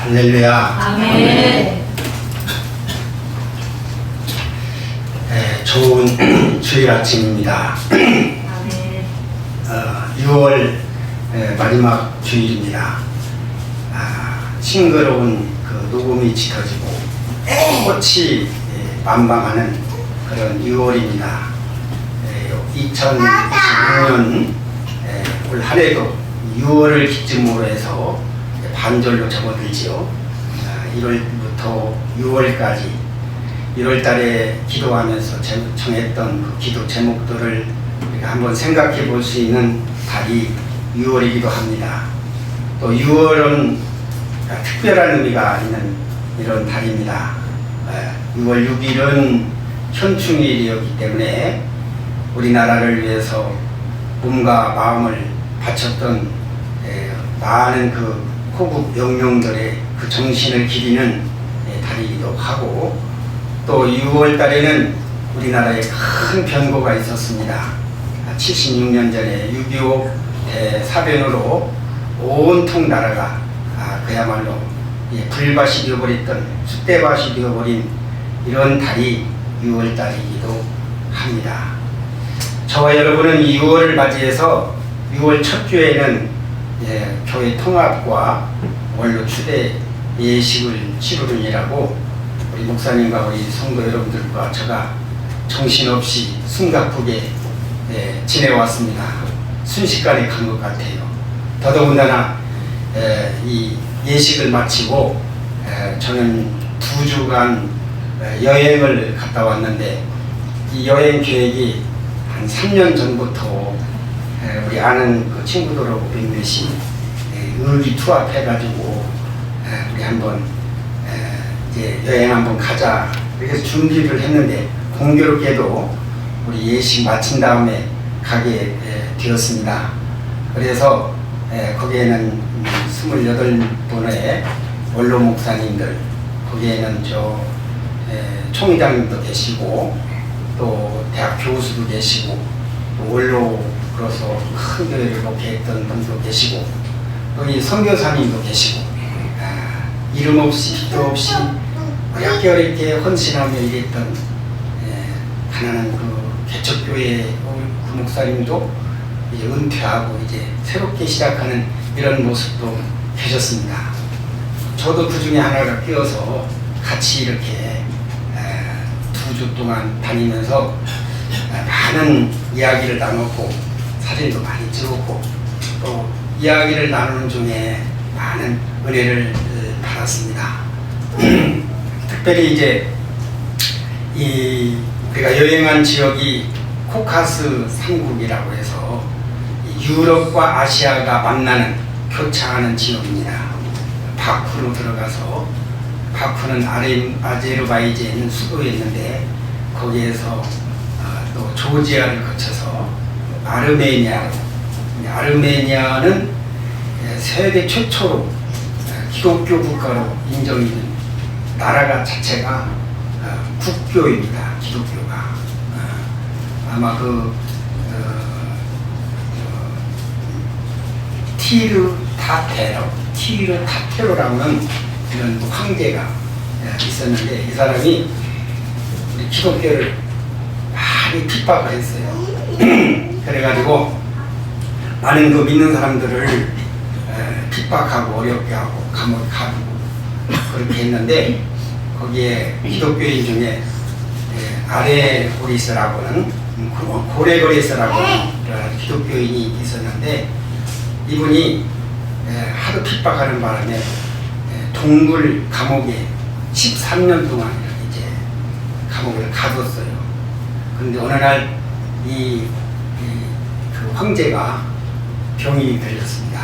할렐루야. 아멘. 좋은 주일 아침입니다. 아멘. 6월 마지막 주일입니다. 싱그러운 그 녹음이 짙어지고 꽃이 만방하는 그런 6월입니다. 2026년 올 한해도 6월을 기점으로 해서 반절로 접어들지요. 1월부터 6월까지 1월 달에 기도하면서 정했던 그 기도 제목들을 우리가 한번 생각해 볼 수 있는 달이 6월이기도 합니다. 또 6월은 특별한 의미가 있는 이런 달입니다. 6월 6일은 현충일이었기 때문에 우리나라를 위해서 몸과 마음을 바쳤던 많은 그 호국 영령들의 그 정신을 기리는 달이기도 하고, 또 6월 달에는 우리나라에 큰 변고가 있었습니다. 76년 전에 6.25 대사변으로 온통 나라가 그야말로 불밭이 되어버렸던 쑥대밭이 되어버린 이런 달이 6월 달이기도 합니다. 저와 여러분은 6월을 맞이해서 6월 첫 주에는 교회 통합과 원로 추대 예식을 치르느니라고 우리 목사님과 우리 성도 여러분들과 제가 정신없이 숨가쁘게 지내왔습니다. 순식간에 간 것 같아요. 더더군다나 이 예식을 마치고 저는 2주간 여행을 갔다 왔는데, 이 여행 계획이 한 3년 전부터 우리 아는 그 친구들하고 몇몇이 의기투합해가지고 우리 한번 이제 여행 한번 가자 그래서 준비를 했는데, 공교롭게도 우리 예식 마친 다음에 가게 되었습니다. 그래서 거기에는 28분의 원로 목사님들, 거기에는 총회장님도 계시고 또 대학 교수도 계시고 또 원로로서 큰 교회를 목회했던 분도 계시고 또 이 선교사님도 계시고, 이름 없이 빛도 없이 어렵게 어렵게 헌신하며 일했던 가난한 그 개척교회 그 목사님도 이제 은퇴하고 이제 새롭게 시작하는 이런 모습도 계셨습니다. 저도 그 중에 하나가 끼어서 같이 이렇게 2주 동안 다니면서 많은 이야기를 나눴고 사진도 많이 찍었고 또 이야기를 나누는 중에 많은 은혜를 받았습니다. 특별히 이제 우리가 여행한 지역이 코카스 산국이라고 해서 유럽과 아시아가 만나는 교차하는 지역입니다. 바쿠로 들어가서, 바쿠는 아제르바이잔 수도였는데 거기에서 또 조지아를 거쳐서 아르메니아는 세계 최초로 기독교 국가로 인정이 된 나라가 자체가 국교입니다. 기독교가 아마 티르타테로라는 이런 황제가 있었는데, 이 사람이 우리 기독교를 많이 핍박을 했어요. 그래가지고 많은 그 믿는 사람들을 핍박하고 어렵게 하고 감옥에 가두고 그렇게 했는데, 거기에 기독교인 중에 아레고리스라고는 고레고리스라고는 기독교인이 있었는데, 이분이 하도 핍박하는 바람에 동굴 감옥에 13년 동안 이제 감옥을 가뒀어요. 그런데 어느 날 그 황제가 병이 걸렸습니다.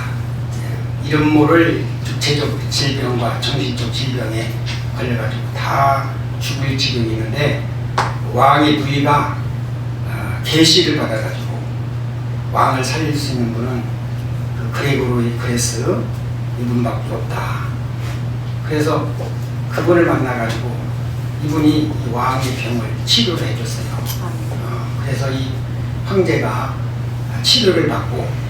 이름 모를 육체적 질병과 정신적 질병에 걸려가지고 다 죽을 지경이 있는데, 왕의 누이가 계시를 받아가지고 왕을 살릴 수 있는 분은 그 그레고리스 이분밖에 없다. 그래서 그분을 만나가지고 이분이 왕의 병을 치료를 해줬어요. 그래서 이 황제가 치료를 받고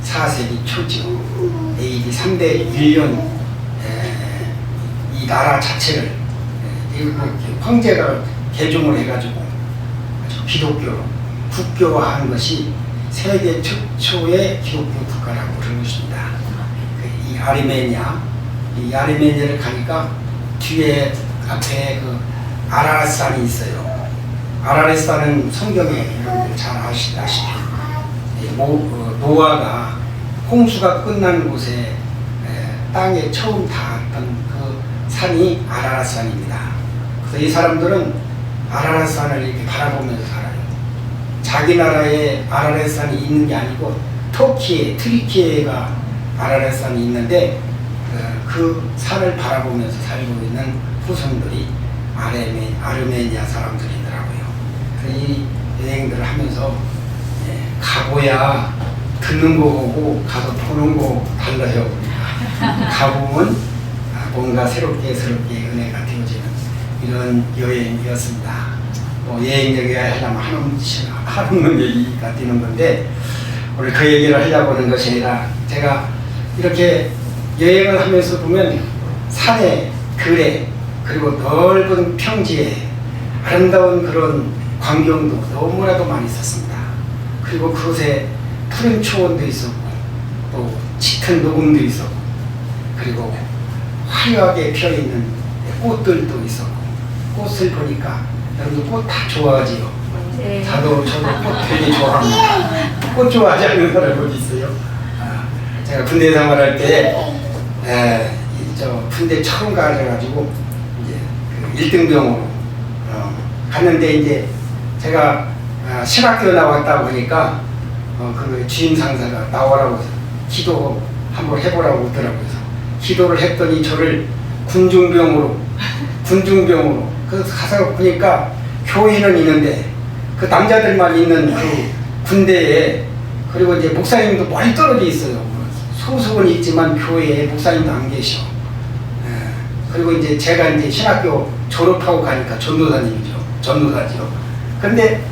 4세기 초쯤 AD 301년 이 나라 자체를 황제가 개종을 해가지고 아주 기독교로 국교화한 것이 세계 최초의 기독교 국가라고 그런 것입니다. 이 아르메니아를 가니까 뒤에 앞에 그 아라랏산이 있어요. 아라랏산은 성경에 여러분들 잘 아시다시피 노아가 홍수가 끝난 곳에 땅에 처음 닿았던 그 산이 아라랏산입니다. 그래서 이 사람들은 아라랏산을 이렇게 바라보면서 살아요. 자기 나라에 아라랏산이 있는 게 아니고 트리키에가 아라랏산이 있는데 그 산을 바라보면서 살고 있는 후손들이 아르메니아 사람들이더라고요. 그래서 이 여행들을 하면서 가보야 듣는 거고 가서 보는 거 달라요. 가보면 뭔가 새롭게 은혜가 되어지는 이런 여행이었습니다. 여행 얘기를 하려면 한없는 얘기가 되는 건데 오늘 그 얘기를 하려고 하는 것이 아니라 제가 이렇게 여행을 하면서 보면 산에 들에 그리고 넓은 평지에 아름다운 그런 광경도 너무나도 많이 있었습니다. 그리고 그곳에 푸른 초원도 있었고 또 짙은 녹음도 있었고 그리고 화려하게 피어있는 꽃들도 있었고 꽃을 보니까 여러분들 꽃 다 좋아하지요? 네. 저도 꽃 되게 좋아합니다. 꽃 좋아하지 않는 사람이 어디 있어요? 제가 군대 생활할 때 군대 처음 가가지고 이제 그 1등병으로 갔는데 이제 제가 신학교 나왔다 보니까 그 주임 상사가 나오라고 해서 기도 한번 해보라고 하더라고요. 그래서 기도를 했더니 저를 군중병으로 그래서 가서 보니까 교회는 있는데 그 남자들만 있는 그 군대에 그리고 이제 목사님도 멀리 떨어져 있어요. 소속은 있지만 교회에 목사님도 안 계셔. 그리고 이제 제가 이제 신학교 졸업하고 가니까 전도사지요. 근데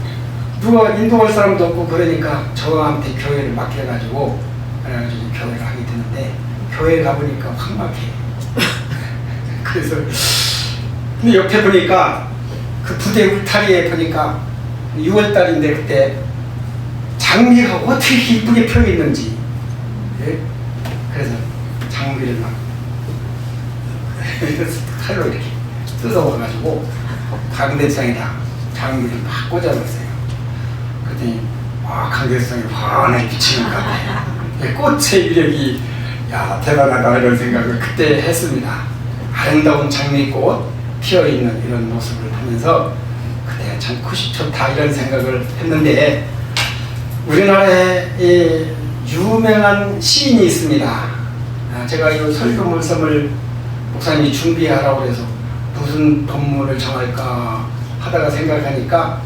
누가 인도할 사람도 없고 그러니까 저한테 교회를 맡겨가지고 그래가지고 교회를 하게 되는데 교회에 가보니까 확 막혀. 그래서 근데 옆에 보니까 그 부대 울타리에 보니까 6월달인데 그때 장미가 어떻게 이쁘게 펴 있는지. 그래서 장미를 막 칼로 이렇게 뜯어와가지고 강대상에다 장미를 막 꽂아놨어요. 그랬더니 강대상이 환하게 비치는 것 같아요. 꽃의 위력이 대단하다 이런 생각을 그때 했습니다. 아름다운 장미꽃 피어있는 이런 모습을 보면서 그때 참 좋다 이런 생각을 했는데 우리나라에 유명한 시인이 있습니다. 제가 이 설교 물섬을 목사님이 준비하라고 해서 무슨 본문을 정할까 하다가 생각하니까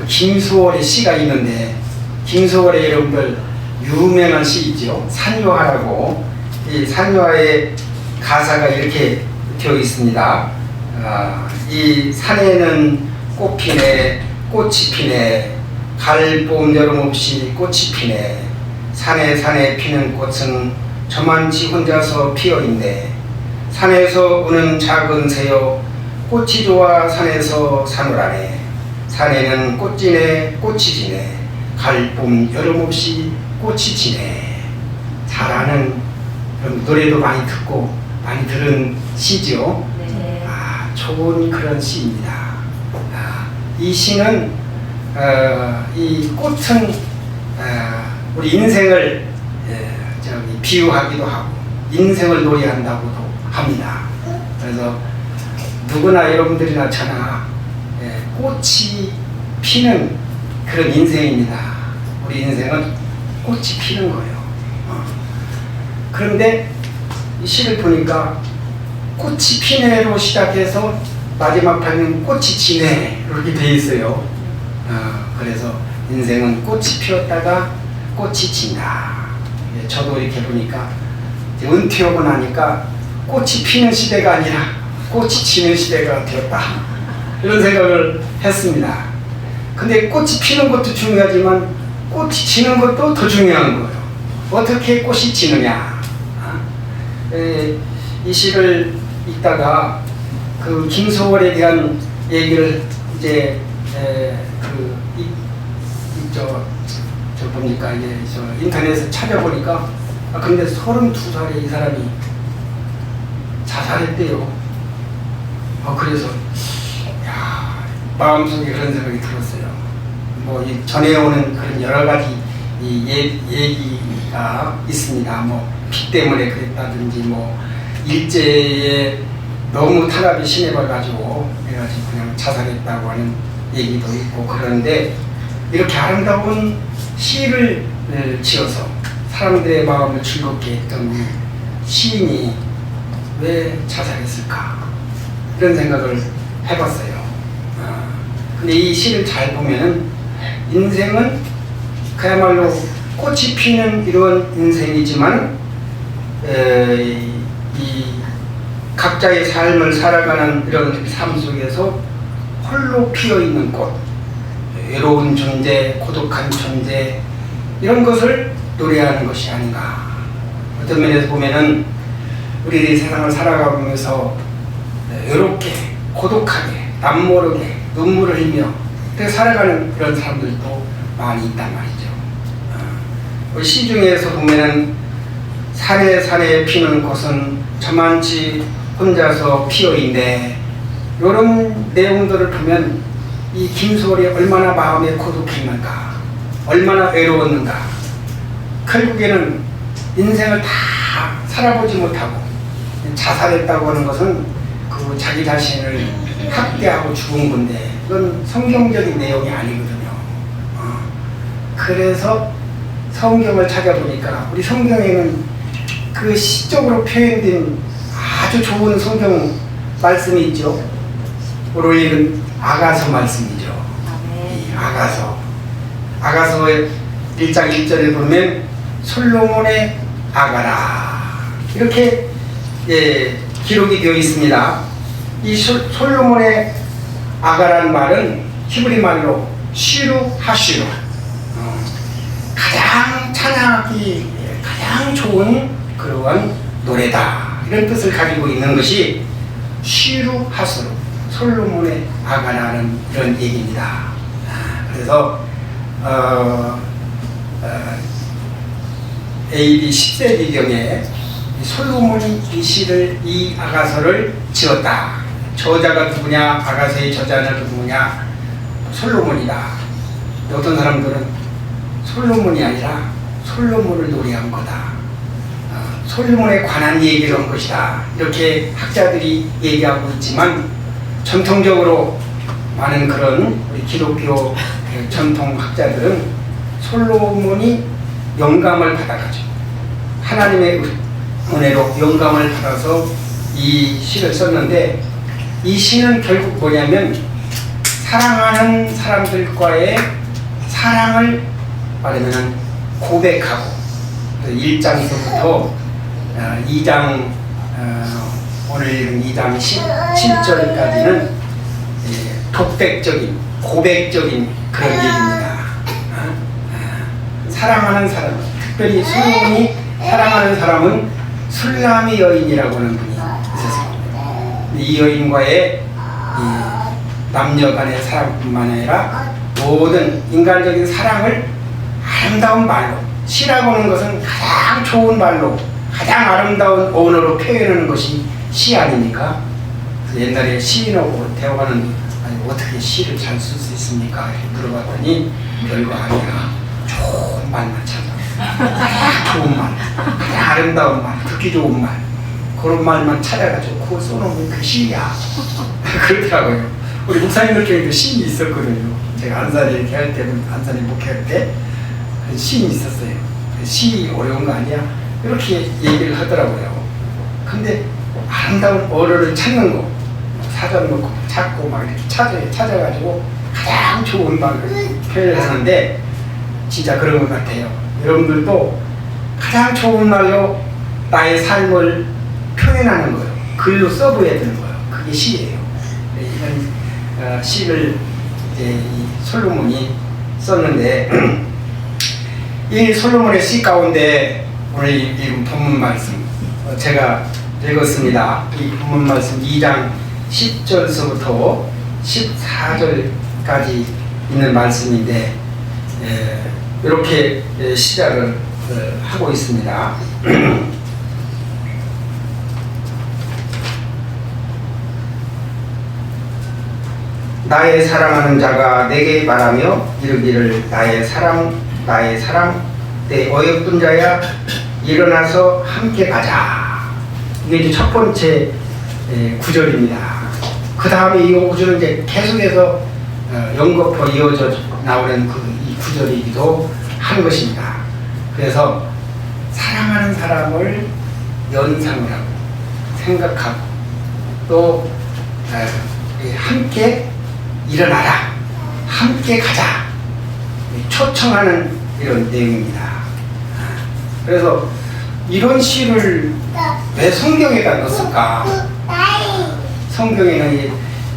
김소월의 시가 있는데 김소월의 여러분들 유명한 시 있죠. 산유화라고. 이 산유화의 가사가 이렇게 되어 있습니다. 이 산에는 꽃이 피네 가을봄 여름 없이 꽃이 피네 산에 피는 꽃은 저만치 혼자서 피어있네 산에서 우는 작은 새여 꽃이 좋아 산에서 사느라네 산에는 꽃이 지네 가을봄 여름 없이 꽃이 지네. 잘 아는 노래도 많이 듣고 많이 들은 시죠. 네. 좋은 그런 시입니다. 이 시는 이 꽃은 우리 인생을 비유하기도 하고 인생을 노래한다고도 합니다. 그래서 누구나 여러분들이나 저나 꽃이 피는 그런 인생입니다. 우리 인생은 꽃이 피는 거예요. 그런데 이 시를 보니까 꽃이 피네로 시작해서 마지막 판은 꽃이 지네 이렇게 돼 있어요. 그래서 인생은 꽃이 피었다가 꽃이 진다. 저도 이렇게 보니까 이제 은퇴하고 나니까 꽃이 피는 시대가 아니라 꽃이 지는 시대가 되었다. 이런 생각을 했습니다. 근데 꽃이 피는 것도 중요하지만 꽃이 지는 것도 더 중요한 거예요. 어떻게 꽃이 지느냐. 이 시를 읽다가 그 김소월에 대한 얘기를 이제 저 뭡니까 이제 저 인터넷에서 찾아보니까 근데 32살에 이 사람이 자살했대요. 그래서 야, 마음속에 그런 생각이 들었어요. 뭐 이 전해오는 그런 여러 가지 이 얘기가 있습니다. 뭐 피 때문에 그랬다든지 뭐 일제에 너무 탄압이 심해가지고 그래가지고 그냥 자살했다고 하는 얘기도 있고 그런데 이렇게 아름다운 시를 지어서 사람들의 마음을 즐겁게 했던 시인이 왜 자살했을까 이런 생각을 해봤어요. 근데 이 시를 잘 보면은 인생은 그야말로 꽃이 피는 이런 인생이지만 이 각자의 삶을 살아가는 이런 삶 속에서 홀로 피어있는 꽃, 외로운 존재, 고독한 존재 이런 것을 노래하는 것이 아닌가. 어떤 면에서 보면은 우리들이 세상을 살아가면서 외롭게, 고독하게, 남모르게 눈물을 흘리며 살아가는 그런 사람들도 많이 있단 말이죠. 시 중에서 보면은 산에 산에 피는 꽃은 저만치 혼자서 피어있네. 이런 내용들을 보면 이 김소월이 얼마나 마음에 고독했는가, 얼마나 외로웠는가. 결국에는 인생을 다 살아보지 못하고 자살했다고 하는 것은 그 자기 자신을 학대하고 죽은 건데 이건 성경적인 내용이 아니거든요. 그래서 성경을 찾아보니까 우리 성경에는 그 시적으로 표현된 아주 좋은 성경 말씀이 있죠. 오늘 읽은 아가서 말씀이죠. 이 아가서의 1장 1절에 보면 솔로몬의 아가라 이렇게 기록이 되어 있습니다. 이 솔로몬의 아가라는 말은 히브리 말로 시루 하시루, 가장 찬양하기 가장 좋은 그러한 노래다 이런 뜻을 가지고 있는 것이 시루 하시루, 솔로몬의 아가라는 이런 얘기입니다. 그래서 AD 10세기경에 솔로몬이 이 아가서를 지었다. 저자가 누구냐, 아가서의 저자는 누구냐, 솔로몬이다. 어떤 사람들은 솔로몬이 아니라 솔로몬을 노래한 거다. 솔로몬에 관한 얘기를 한 것이다. 이렇게 학자들이 얘기하고 있지만 전통적으로 많은 그런 우리 기독교 전통 학자들은 솔로몬이 영감을 받아가지고 하나님의 은혜로 영감을 받아서 이 시를 썼는데 이 시는 결국 뭐냐면 사랑하는 사람들과의 사랑을 말하면 고백하고 1장부터 2장 오늘 읽은 2장 17절까지는 독백적인 고백적인 그런 얘기입니다. 사랑하는 사람, 특별히 솔로몬이 사랑하는 사람은 술라미 여인이라고 하는 분이 있었습니다. 이 여인과의 남녀 간의 사랑뿐만 아니라 모든 인간적인 사랑을 아름다운 말로, 시라고 하는 것은 가장 좋은 말로 가장 아름다운 언어로 표현하는 것이 시 아닙니까? 옛날에 시인하고 대화하는 아니 어떻게 시를 잘 쓸 수 있습니까? 이렇게 물어봤더니 별거 아니야. 좋은 말만 찾아. 좋은 말, 가장 아름다운 말, 듣기 좋은 말 그런 말만 찾아가지고 그걸 써놓으면 그 시야. 그렇더라고요. 우리 목사님들 중에도 시인이 있었거든요. 제가 안산에 이렇게 할 때, 안산에 목회할 때 시인이 있었어요. 시 어려운 거 아니야? 이렇게 얘기를 하더라고요. 근데 아름다운 언어를 찾는 거, 사전 놓고 찾고 막 이렇게 찾아가지고 가장 좋은 말을 표현하는데 진짜 그런 것 같아요. 여러분들도 가장 좋은 말로 나의 삶을 표현하는 거예요. 글로 써보여야 되는 거예요. 그게 시예요. 이런 시를 이제 이 솔로몬이 썼는데 이 솔로몬의 시 가운데 오늘 읽은 본문 말씀 제가 읽었습니다. 이 본문 말씀 2장 10절서부터 14절까지 있는 말씀인데 이렇게 시작을 하고 있습니다. 나의 사랑하는 자가 내게 말하며 이르기를 나의 사랑 내 어여쁜 자야 일어나서 함께 가자. 이게 이제 첫 번째 구절입니다. 그 다음에 이 구절은 이제 계속해서 연거푸 이어져 나오는 이 구절이기도 한 것입니다. 그래서 사랑하는 사람을 연상을 하고 생각하고 또 함께 일어나라, 함께 가자 초청하는 이런 내용입니다. 그래서 이런 시를 왜 성경에다 넣었을까? 성경에는 이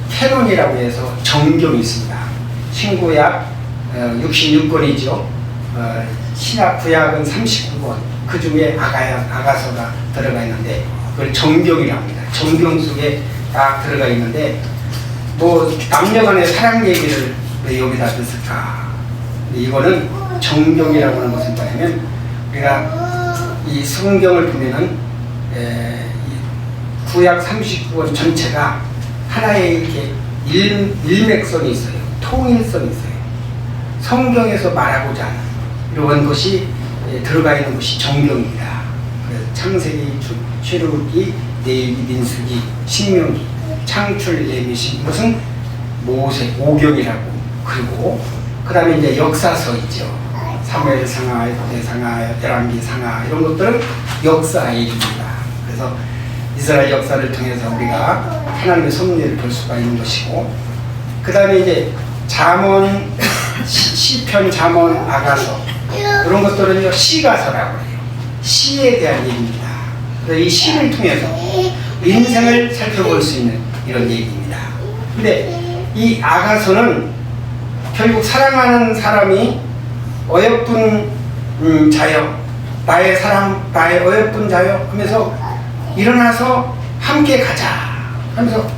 캐논이라고 해서 정경이 있습니다. 신구약 66권이죠. 신약 구약은 39권. 그 중에 아가서가 들어가 있는데 그걸 정경이라고 합니다. 정경 속에 딱 들어가 있는데 뭐 남녀간의 사랑 얘기를 왜 여기다 넣었을까? 이거는 정경이라고 하는 것은 뭐냐면 우리가 이 성경을 보면은 이 구약 39권 전체가 하나의 이렇게 일맥성이 있어요. 통일성이 있어요. 성경에서 말하고자 하는 이런 것이 들어가 있는 것이 정경입니다. 그래서 창세기, 출애굽기, 레위기, 민수기, 신명기, 창출, 예비시 이것은 모세, 오경이라고. 그리고 그 다음에 이제 역사서 있죠. 사무엘상하, 역대상하, 열왕기상하 이런 것들은 역사 얘기입니다. 그래서 이스라엘 역사를 통해서 우리가 하나님의 섭리를 볼 수가 있는 것이고 그 다음에 이제 잠언, 시편, 잠언, 아가서 이런 것들은요 시가서라고 해요. 시에 대한 얘기입니다. 그래서 이 시를 통해서 인생을 살펴볼 수 있는 이런 얘기입니다. 근데 이 아가서는 결국 사랑하는 사람이 어여쁜 자여 나의 사랑 나의 어여쁜 자여 하면서 일어나서 함께 가자 하면서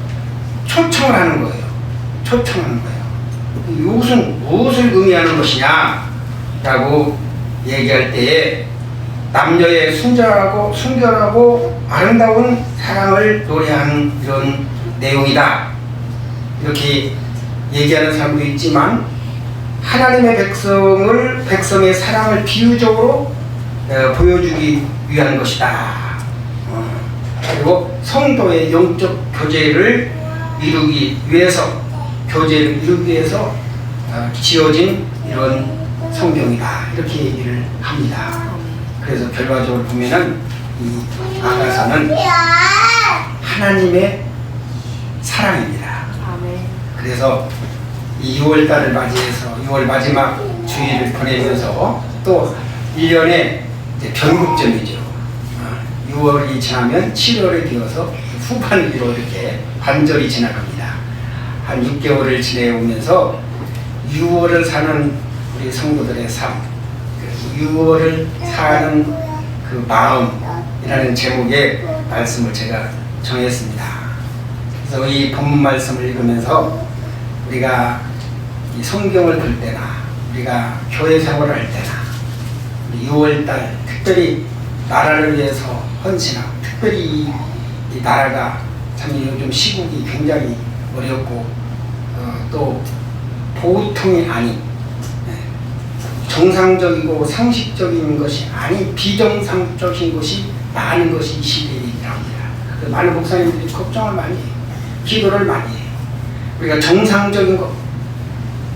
초청을 하는 거예요. 초청하는 거예요. 이것은 무엇을 의미하는 것이냐 라고 얘기할 때에 남녀의 순결하고 아름다운 사랑을 노래하는 이런 내용이다 이렇게 얘기하는 사람도 있지만 하나님의 백성의 사랑을 비유적으로 보여주기 위한 것이다. 그리고 성도의 영적 교제를 이루기 위해서 지어진 이런 성경이다 이렇게 얘기를 합니다. 그래서 결과적으로 보면은 이 아가서는 하나님의 사랑입니다. 그래서 이 6월달을 맞이해서 6월 마지막 주일을 보내면서 또 1년의 변곡점이죠. 6월이 지나면 7월이 되어서 후반기로 이렇게 반절이 지나갑니다. 한 6개월을 지내오면서 6월을 사는 우리 성도들의 삶, 6월을 사는 그 마음이라는 제목의 말씀을 제가 정했습니다. 그래서 이 본문 말씀을 읽으면서 우리가 이 성경을 볼 때나 우리가 교회 생활을 할 때나 6월달 특별히 나라를 위해서 헌신하고 특별히 이 나라가 참 요즘 시국이 굉장히 어렵고 또 보통이 아닌 정상적이고 상식적인 것이 아닌 비정상적인 것이 많은 것이 이 시대이기도 합니다. 많은 목사님들이 걱정을 많이 해요. 기도를 많이 해요. 우리가 정상적인 것,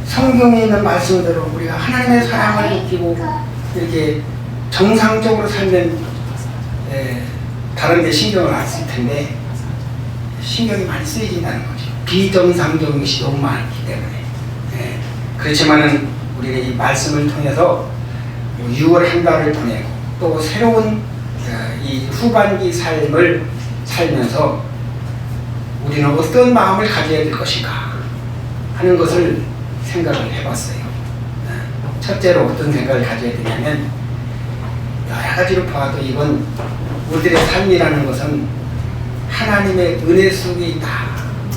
성경에 있는 말씀대로 우리가 하나님의 사랑을 느끼고 이렇게 정상적으로 살면 다른 데 신경을 안 쓸 텐데 신경이 많이 쓰여진다는 거죠. 비정상적인 것이 너무 많기 때문에. 그렇지만은 우리가 이 말씀을 통해서 6월 한 달을 보내고 또 새로운 이 후반기 삶을 살면서 우리는 어떤 마음을 가져야 될 것인가 하는 것을 생각을 해봤어요. 첫째로 어떤 생각을 가져야 되냐면 여러 가지로 봐도 이건 우리들의 삶이라는 것은 하나님의 은혜 속에 있다.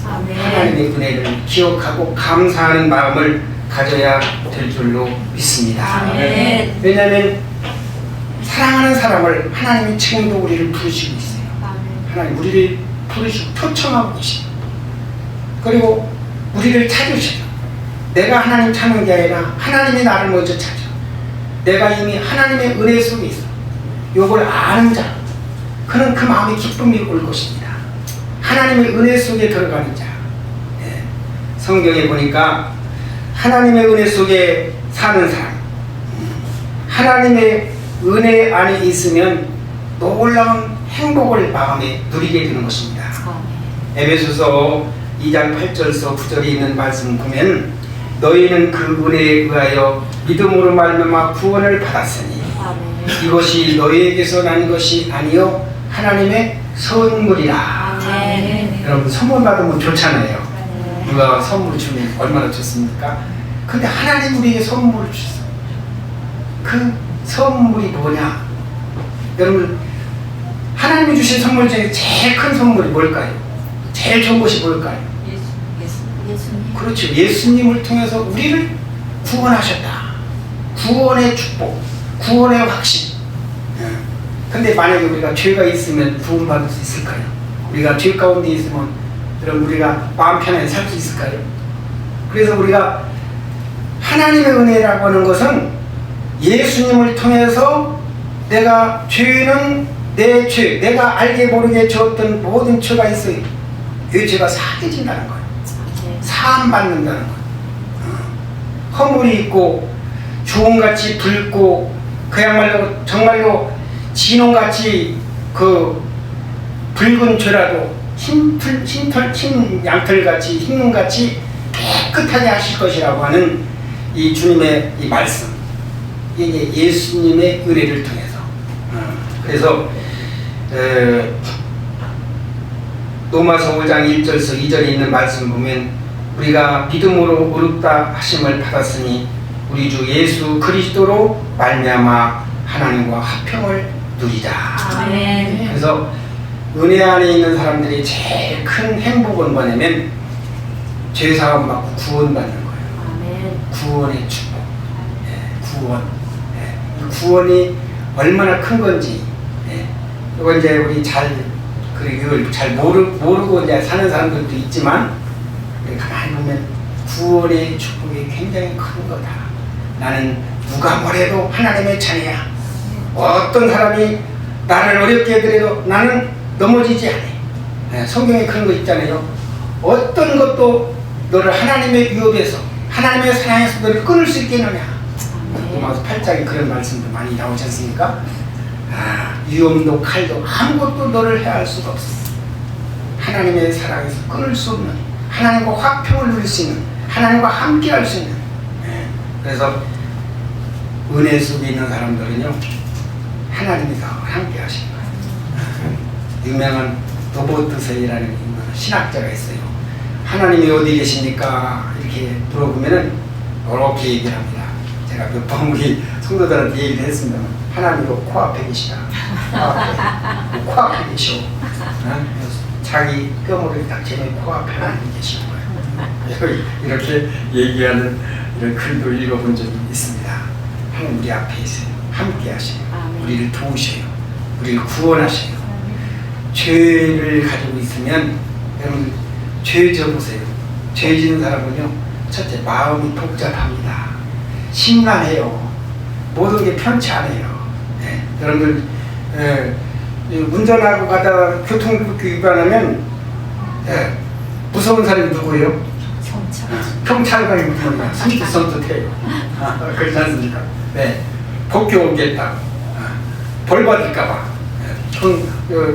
아멘. 하나님의 은혜를 기억하고 감사하는 마음을 가져야 될 줄로 믿습니다. 아멘. 왜냐하면 사랑하는 사람을 하나님이 지금도 우리를 부르시고 있어요. 아멘. 하나님 우리를 부르시고 초청하고 계십니다. 그리고 우리를 찾으셔요. 내가 하나님 찾는 게 아니라 하나님이 나를 먼저 찾아. 내가 이미 하나님의 은혜 속에 있어. 요걸 아는 자, 그는 그 마음에 기쁨이 올 것입니다. 하나님의 은혜 속에 들어가는 자. 네. 성경에 보니까 하나님의 은혜 속에 사는 사람, 하나님의 은혜 안에 있으면 놀라운 행복을 마음에 누리게 되는 것입니다. 에베소서 2장 8절서 9절에 있는 말씀 보면 너희는 그 은혜에 의하여 믿음으로 말미암아 구원을 받았으니 아멘. 이것이 너희에게서 난 것이 아니요 하나님의 선물이라. 아멘. 여러분 선물 받으면 좋잖아요. 네. 누가 선물 주면 얼마나 좋습니까? 근데 하나님 우리에게 선물을 주셨어요. 그 선물이 뭐냐? 여러분 하나님이 주신 선물 중에 제일 큰 선물이 뭘까요? 제일 좋은 것이 뭘까요? 예수님. 그렇죠. 예수님을 통해서 우리를 구원하셨다. 구원의 축복, 구원의 확신. 근데 만약에 우리가 죄가 있으면 구원받을 수 있을까요? 우리가 죄 가운데 있으면 그럼 우리가 마음 편하게 살 수 있을까요? 그래서 우리가 하나님의 은혜라고 하는 것은 예수님을 통해서 내가 죄는 내 죄, 내가 알게 모르게 지었던 모든 죄가 있어요. 그 죄가 사해진다는 거예요. 사함 받는다는 거예요. 허물이 있고 주홍같이 붉고 그야말로 정말로 진홍같이 그 붉은 죄라도 흰 양털같이 흰 눈같이 깨끗하게 하실 것이라고 하는 이 주님의 이 말씀, 이게 예수님의 은혜를 통해서. 그래서 로마서 5장 1절에서 2절에 있는 말씀 보면 우리가 믿음으로 의롭다 하심을 받았으니 우리 주 예수 그리스도로 말미암아 하나님과 화평을 누리자. 아멘. 그래서 은혜 안에 있는 사람들이 제일 큰 행복은 뭐냐면 죄사함 받고 구원받는 거예요. 아멘. 구원의 축복. 구원. 이 구원이 얼마나 큰 건지. 이거 이제 우리 이걸 잘 모르고 이제 사는 사람들도 있지만 가만히 보면 구원의 축복이 굉장히 큰 거다. 나는 누가 뭐래도 하나님의 자녀야. 어떤 사람이 나를 어렵게 해도 나는 넘어지지 않아. 성경에 그런 거 있잖아요. 어떤 것도 너를 하나님의 위협에서 하나님의 사랑에서 너를 끊을 수 있겠느냐. 로마서 8장에 그런 말씀도 많이 나오지 않습니까? 위험도 칼도 아무것도 너를 해할 수가 없어. 하나님의 사랑에서 끊을 수 없는, 하나님과 화평을 누릴 수 있는, 하나님과 함께 할 수 있는. 그래서 은혜 속에 있는 사람들은요 하나님이 더 함께 하시는 거예요. 유명한 도보트세이라는 신학자가 있어요. 하나님이 어디 계십니까? 이렇게 물어보면은 이렇게 얘기를 합니다. 제가 몇 번 우리 성도들한테 얘기를 했습니다. 하나님도 코앞에 계시다. 코앞에 계시오. 자기 뼈머리를 딱 제면 코앞에 하나님이 계시는 거예요. 이렇게 얘기하는 이런 글도 읽어본 적이 있습니다. 하나님 우리 앞에 있어요. 함께 하세요. 우리를 도우셔요. 우리를 구원하셔요. 죄를 가지고 있으면 여러분 죄 져보세요. 죄 지는 사람은요 첫째 마음이 복잡합니다. 심란해요. 모든 게 편치 않아요. 여러분들 운전하고 가다가 교통법규 위반하면 무서운 사람이 누구예요? 경찰관이 무서워요. 선뜻선뜻해요. 그렇지 않습니까? 법규 오겠다. 벌 받을까봐.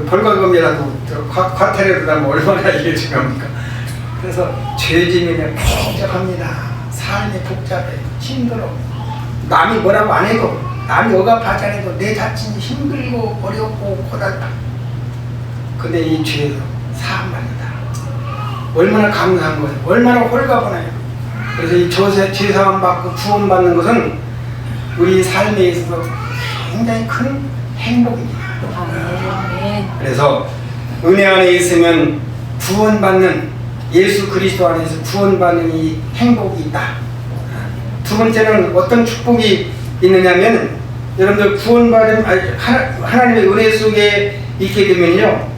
벌과금이라도 과태료를 하면 얼마나 이게 중요합니까? 그래서 죄지면 복잡합니다. 삶이 복잡해. 힘들어. 남이 뭐라고 안 해도, 남이 억압하지 않아도 내 자신이 힘들고 어렵고 고달다. 근데 이 죄에서 사함받는다. 얼마나 감사한 거예요. 얼마나 홀가분해요. 그래서 이 죄 사함받고 구원받는 것은 우리 삶에 있어서 굉장히 큰 행복입니다. 아멘. 그래서 은혜 안에 있으면 구원받는, 예수 그리스도 안에서 구원받는 이 행복이 있다. 두 번째는 어떤 축복이 있느냐면, 여러분들 구원받은 하나님의 은혜 속에 있게 되면요,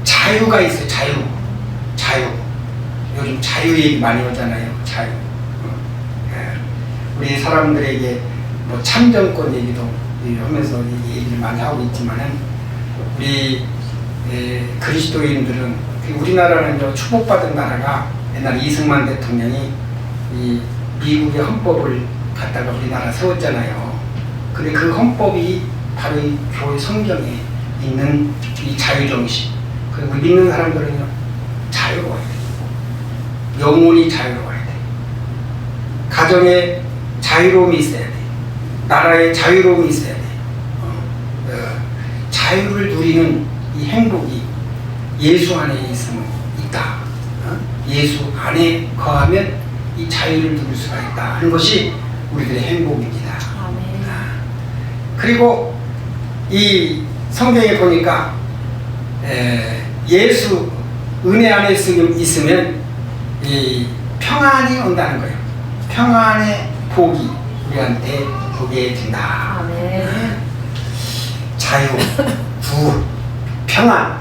자유가 있어요. 자유. 요즘 자유 얘기 많이 하잖아요. 자유. 우리 사람들에게 뭐 참정권 얘기도 하면서 얘기를 많이 하고 있지만은, 우리 그리스도인들은, 우리나라는 축복받은 나라가, 옛날 이승만 대통령이 이 미국의 헌법을 갖다가 우리나라 세웠잖아요. 근데 그 헌법이 바로 이 교회 성경에 있는 이 자유정신, 그리고 믿는 사람들은요, 자유로워야 돼. 영혼이 자유로워야 돼. 가정에 자유로움이 있어야 돼. 나라에 자유로움이 있어야 돼. 자유를 누리는 이 행복이 예수 안에 있으면 있다. 예수 안에 거하면 이 자유를 누릴 수가 있다 하는 것이 우리들의 행복입니다. 그리고 이 성경에 보니까 예수 은혜 안에 있으면 이 평안이 온다는 거예요. 평안의 복이 우리한테 오게 된다. 자유, 구, 평안,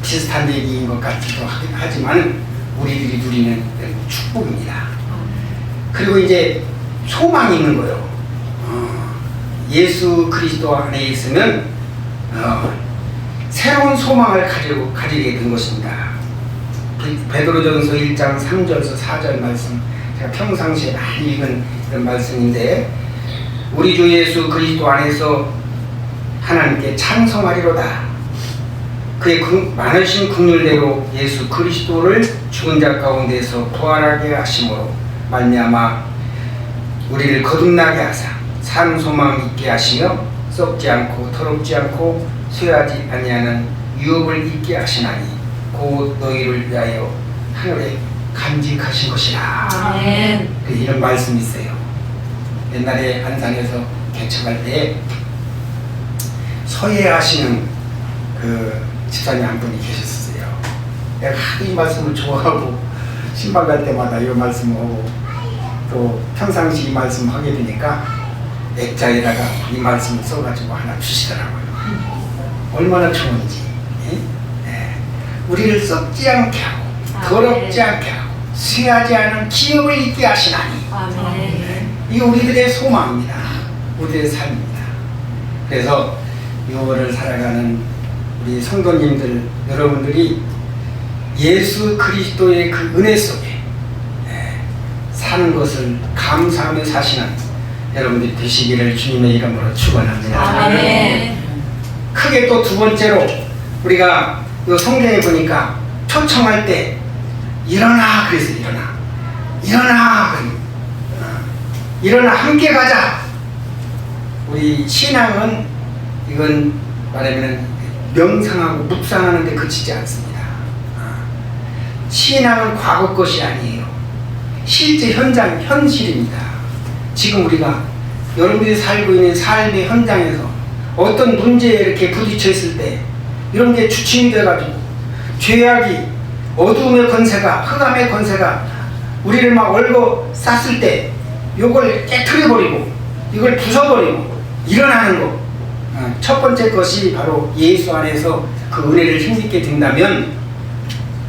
비슷한 얘기인 것 같기도 하지만 우리들이 누리는 축복입니다. 그리고 이제 소망이 있는 거예요. 예수 그리스도 안에 있으면 새로운 소망을 가지게 된 것입니다. 베드로전서 1장 3절에서 4절 말씀, 제가 평상시에 많이 읽은 이런 말씀인데, 우리 주 예수 그리스도 안에서 하나님께 찬송하리로다. 그의 많으신 긍휼대로 예수 그리스도를 죽은 자 가운데서 부활하게 하심으로 말미암아 우리를 거듭나게 하사 산 소망 있게 하시며 썩지 않고 더럽지 않고 쇠하지 아니하는 유업을 있게 하시나니 곧 너희를 위하여 하늘에 간직하신 것이라. 아멘. 이런 말씀이 있어요. 옛날에 안산에서 개척할 때 서예하시는 그 집사님 한 분이 계셨어요. 내가 하도 이 말씀을 좋아하고 신방 갈 때마다 이 말씀을 하고 또 평상시 이 말씀 하게 되니까 액자에다가 이 말씀을 써가지고 하나 주시더라고요. 얼마나 좋은지. 우리를 썩지 않게 하고 더럽지 않게 하고 쇠하지 않은 기업을 있게 하시나니. 이게 우리들의 소망입니다. 우리의 삶입니다. 그래서 이거를 살아가는 우리 성도님들 여러분들이 예수 그리스도의 그 은혜 속에 사는 것을 감사하며 사시는 여러분들이 되시기를 주님의 이름으로 축원합니다. 크게 또 두 번째로 우리가 이 성경에 보니까 초청할 때 일어나 그래서 일어나 함께 가자. 우리 신앙은 이건 말하면 명상하고 묵상하는 데 그치지 않습니다. 신앙은 과거 것이 아니에요. 실제 현실입니다. 지금 우리가 여러분들이 살고 있는 삶의 현장에서 어떤 문제에 이렇게 부딪혀 있을 때 이런 게 주침이 돼가지고 죄악이 어두움의 권세가 흑암의 권세가 우리를 막 얽어 쌌을 때 이걸 깨트려버리고 이걸 부숴버리고 일어나는 것. 첫 번째 것이 바로 예수 안에서 그 은혜를 힘있게 된다면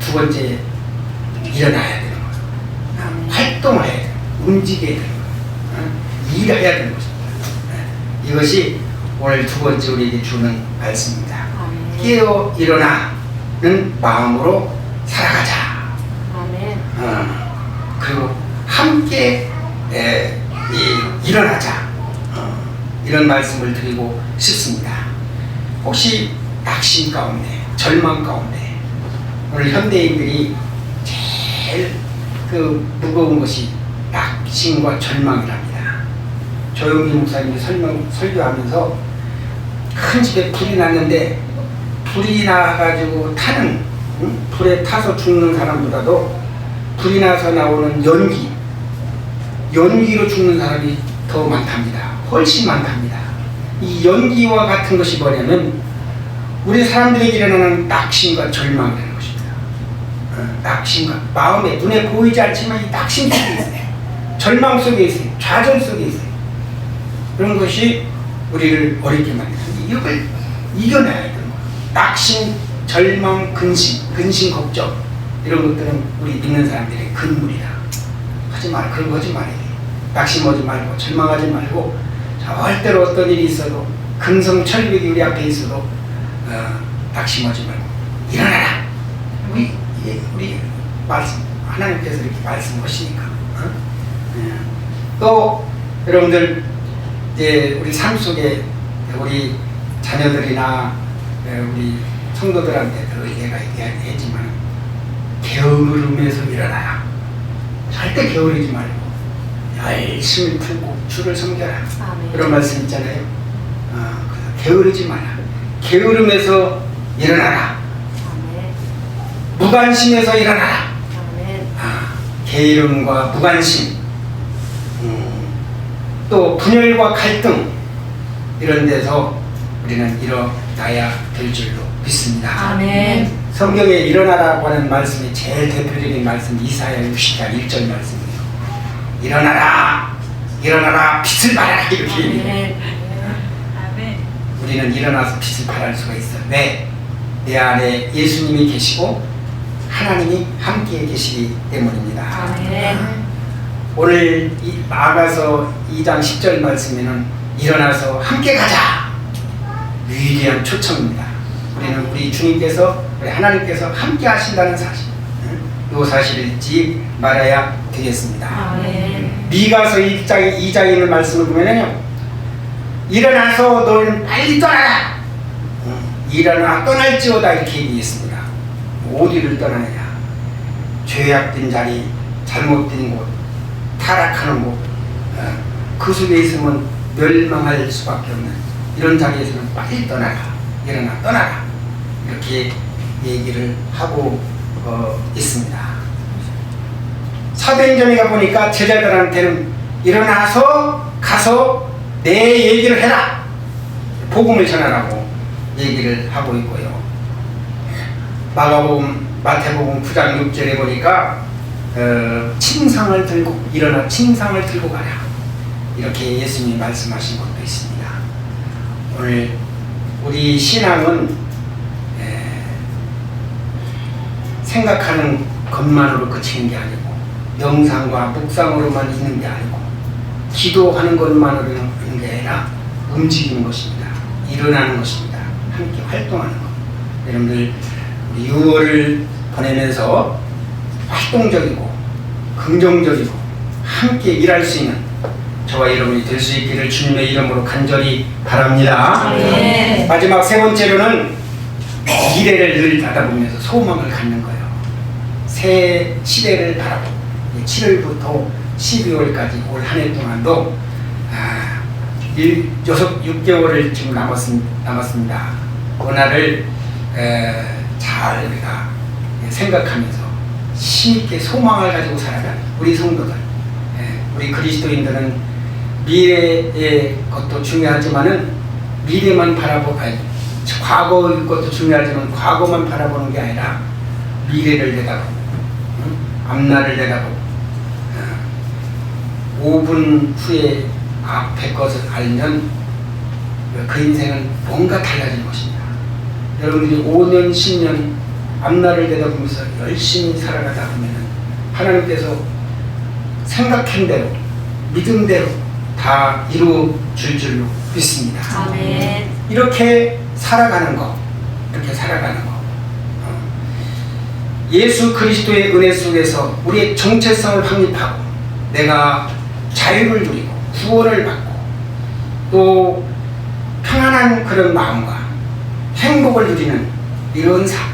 두 번째 일어나야 되는 거예요. 활동해야 돼요. 움직여야 되는 거예요. 일해야 되는 것입니다. 이것이 오늘 두 번째 우리에게 주는 말씀입니다. 깨어 일어나는 마음으로 살아가자. 그리고 함께 일어나자. 이런 말씀을 드리고 싶습니다. 혹시 낙심 가운데, 절망 가운데 오늘 현대인들이 제일 그 무거운 것이 낙심과 절망이랍니다. 조용기 목사님이 설교하면서 큰 집에 불이 났는데 불이 나가지고 타는 불에 타서 죽는 사람보다도 불이 나서 나오는 연기로 죽는 사람이 더 많답니다. 훨씬 많답니다. 이 연기와 같은 것이 뭐냐면 우리 사람들에게 일어나는 낙심과 절망이라는 것입니다. 낙심과 마음에 눈에 보이지 않지만 이 낙심 속에 있어요. 절망 속에 있어요. 좌절 속에 있어요. 그런 것이 우리를 어렵게 만듭니다. 이걸 이겨내야 되는 거예요. 낙심, 절망, 근심, 걱정 이런 것들은 우리 믿는 사람들의 근물이다. 하지 말, 그런 거 하지 말아야 돼. 낙심하지 말고 절망하지 말고 절대로 어떤 일이 있어도 금성철벽이 우리 앞에 있어도 낙심하지 말고 일어나라. 우리 말씀 하나님께서 이렇게 말씀하시니까. 또 여러분들 이제 우리 삶 속에 우리 자녀들이나 우리 성도들한테도 얘가 얘기했지만 게으름에서 일어나라. 절대 게으르지 말고 열심히 풀고 주를 섬겨라. 아멘. 그런 말씀 있잖아요. 그래서 게으르지 마라. 게으름에서 일어나라. 아멘. 무관심에서 일어나라. 아멘. 게으름과 무관심, 또 분열과 갈등 이런 데서 우리는 일어나야 될 줄로 믿습니다. 아멘. 성경에 일어나라고 하는 말씀이 제일 대표적인 말씀 이사야 60장 1절 말씀이에요. 일어나라, 일어나라, 빛을 발하라 이렇게 얘기해요. 아멘. 우리는 일어나서 빛을 발할 수가 있어요. 왜? 내 안에 예수님이 계시고 하나님이 함께 계시기 때문입니다. 아멘. 오늘 나아가서 2장 10절 말씀에는 일어나서 함께 가자. 위대한 초청입니다. 우리는 우리 주님께서 우리 하나님께서 함께 하신다는 사실, 이 사실을 잊지 말아야 되겠습니다. 아멘. 미가서 2장에 있는 말씀을 보면요, 일어나서 너는 빨리 떠나라. 일어나 떠날지어다 이렇게 얘기했습니다. 어디를 떠나느냐? 죄악된 자리, 잘못된 곳, 타락하는 곳, 그 속에 있으면 멸망할 수밖에 없는 이런 자리에서는 빨리 떠나라. 일어나 떠나라. 이렇게 얘기를 하고 있습니다. 사도행전에 가보니까 제자들한테는 일어나서 가서 내 얘기를 해라. 복음을 전하라고 얘기를 하고 있고요. 마태복음 9장 6절에 보니까 침상을 들고 일어나 침상을 들고 가라. 이렇게 예수님이 말씀하신 것도 있습니다. 오늘 우리 신앙은 생각하는 것만으로 그치는 게 아니고 명상과 묵상으로만 있는 게 아니고 기도하는 것만으로 있는 게 아니라 움직이는 것입니다. 일어나는 것입니다. 함께 활동하는 것. 여러분들 6월을 보내면서 활동적이고 긍정적이고 함께 일할 수 있는 저와 여러분이 될 수 있기를 주님의 이름으로 간절히 바랍니다. 아멘. 마지막 세 번째로는 미래를 늘 바라보면서 소망을 갖는 거예요. 새 시대를 바라보고 7월부터 12월까지 올 한 해 동안도 6개월을 지금 남았습니다. 그날을 잘 우리가 생각하면서 힘있게 소망을 가지고 살아가는 우리 성도들, 우리 그리스도인들은 미래의 것도 중요하지만은 미래만 바라보고, 과거의 것도 중요하지만 과거만 바라보는 게 아니라 미래를 내다보고 앞날을 내다보고 5분 후에 앞에 것을 알면 그 인생은 뭔가 달라지는 것입니다. 여러분들이 5년, 10년 앞날을 내다보면서 열심히 살아가다 보면 하나님께서 생각한 대로 믿음대로 다 이루어 줄 줄로 믿습니다. 아멘. 이렇게 살아가는 거, 이렇게 살아가는 거. 예수 그리스도의 은혜 속에서 우리의 정체성을 확립하고 내가 자유를 누리고 구원을 받고 또 평안한 그런 마음과 행복을 누리는 이런 삶,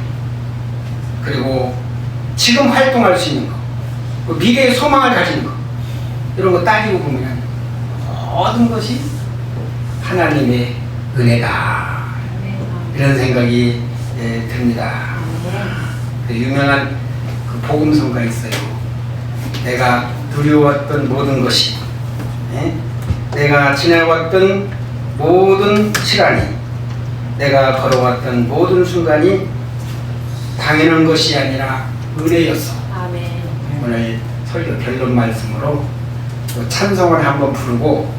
그리고 지금 활동할 수 있는 것, 미래의 소망을 가지는 것, 이런 거 따지고 보면 모든 것이 하나님의 은혜다, 이런 생각이 듭니다. 그 유명한 그 복음성가 있어요. 내가 누려왔던 모든 것이, 내가 지나왔던 모든 시간이 내가 걸어왔던 모든 순간이 당연한 것이 아니라 은혜였어. 아멘. 오늘 설교 결론 말씀으로 또 찬송을 한번 부르고